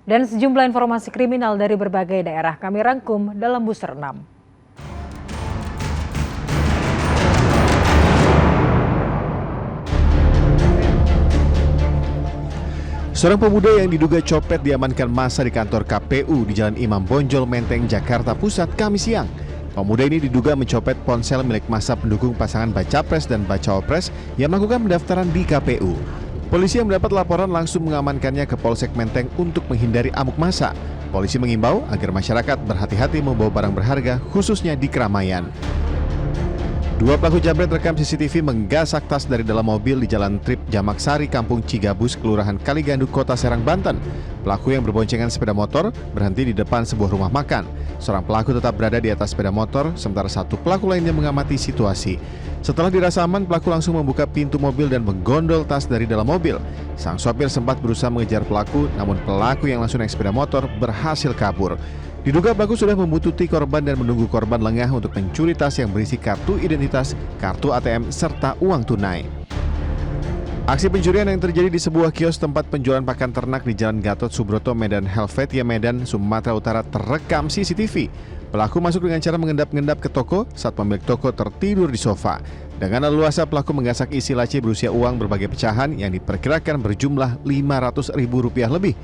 Dan sejumlah informasi kriminal dari berbagai daerah kami rangkum dalam Booster 6. Seorang pemuda yang diduga copet diamankan massa di kantor KPU di Jalan Imam Bonjol, Menteng, Jakarta Pusat, Kamis siang. Pemuda ini diduga mencopet ponsel milik massa pendukung pasangan Bacapres dan Bacawapres yang melakukan pendaftaran di KPU. Polisi yang mendapat laporan langsung mengamankannya ke Polsek Menteng untuk menghindari amuk massa. Polisi mengimbau agar masyarakat berhati-hati membawa barang berharga, khususnya di keramaian. Dua pelaku jambret rekam CCTV menggasak tas dari dalam mobil di Jalan Trip Jamak Sari, Kampung Cigabus, Kelurahan Kaligandu, Kota Serang, Banten. Pelaku yang berboncengan sepeda motor berhenti di depan sebuah rumah makan. Seorang pelaku tetap berada di atas sepeda motor, sementara satu pelaku lainnya mengamati situasi. Setelah dirasa aman, pelaku langsung membuka pintu mobil dan menggondol tas dari dalam mobil. Sang sopir sempat berusaha mengejar pelaku, namun pelaku yang langsung naik sepeda motor berhasil kabur. Diduga pelaku sudah membututi korban dan menunggu korban lengah untuk mencuri tas yang berisi kartu identitas, kartu ATM, serta uang tunai. Aksi pencurian yang terjadi di sebuah kios tempat penjualan pakan ternak di Jalan Gatot Subroto, Medan Helvetia, Medan, Sumatera Utara terekam CCTV. Pelaku masuk dengan cara mengendap-endap ke toko saat pemilik toko tertidur di sofa. Dengan leluasa pelaku menggasak isi laci berusia uang berbagai pecahan yang diperkirakan berjumlah Rp500.000 lebih.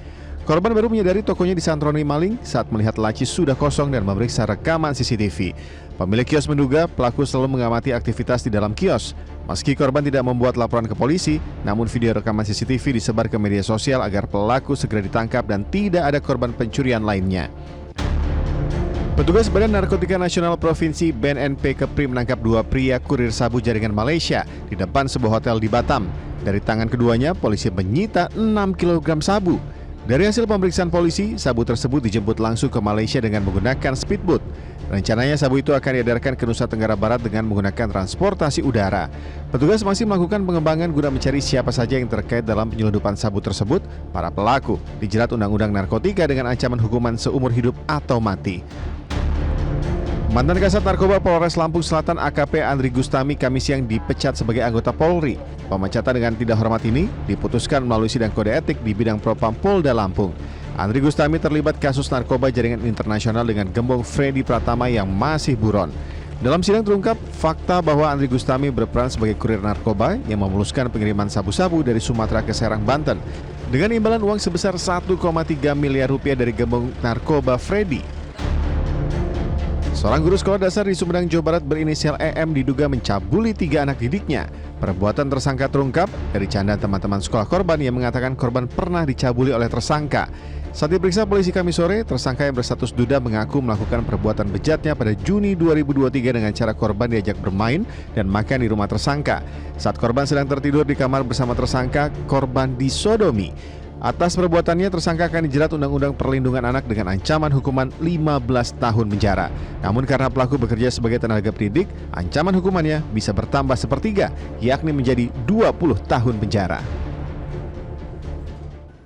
Korban baru menyadari tokonya disantroni maling saat melihat laci sudah kosong dan memeriksa rekaman CCTV. Pemilik kios menduga pelaku selalu mengamati aktivitas di dalam kios. Meski korban tidak membuat laporan ke polisi, namun video rekaman CCTV disebar ke media sosial agar pelaku segera ditangkap dan tidak ada korban pencurian lainnya. Petugas Badan Narkotika Nasional Provinsi BNNP Kepri menangkap dua pria kurir sabu jaringan Malaysia di depan sebuah hotel di Batam. Dari tangan keduanya, polisi menyita 6 kg sabu. Dari hasil pemeriksaan polisi, sabu tersebut dijemput langsung ke Malaysia dengan menggunakan speedboat. Rencananya sabu itu akan diedarkan ke Nusa Tenggara Barat dengan menggunakan transportasi udara. Petugas masih melakukan pengembangan guna mencari siapa saja yang terkait dalam penyelundupan sabu tersebut. Para pelaku dijerat Undang-Undang Narkotika dengan ancaman hukuman seumur hidup atau mati. Mantan Kasat Narkoba Polres Lampung Selatan AKP Andri Gustami Kamis siang dipecat sebagai anggota Polri. Pemecatan dengan tidak hormat ini diputuskan melalui sidang kode etik di bidang Propam Polda Lampung. Andri Gustami terlibat kasus narkoba jaringan internasional dengan gembong Freddy Pratama yang masih buron. Dalam sidang terungkap fakta bahwa Andri Gustami berperan sebagai kurir narkoba yang memuluskan pengiriman sabu-sabu dari Sumatera ke Serang, Banten dengan imbalan uang sebesar 1,3 miliar rupiah dari gembong narkoba Freddy. Seorang guru sekolah dasar di Sumedang, Jawa Barat berinisial EM diduga mencabuli 3 anak didiknya. Perbuatan tersangka terungkap dari candaan teman-teman sekolah korban yang mengatakan korban pernah dicabuli oleh tersangka. Saat diperiksa polisi Kamis sore, tersangka yang berstatus duda mengaku melakukan perbuatan bejatnya pada Juni 2023 dengan cara korban diajak bermain dan makan di rumah tersangka. Saat korban sedang tertidur di kamar bersama tersangka, korban disodomi. Atas perbuatannya, tersangka akan dijerat Undang-Undang Perlindungan Anak dengan ancaman hukuman 15 tahun penjara. Namun karena pelaku bekerja sebagai tenaga pendidik, ancaman hukumannya bisa bertambah sepertiga, yakni menjadi 20 tahun penjara.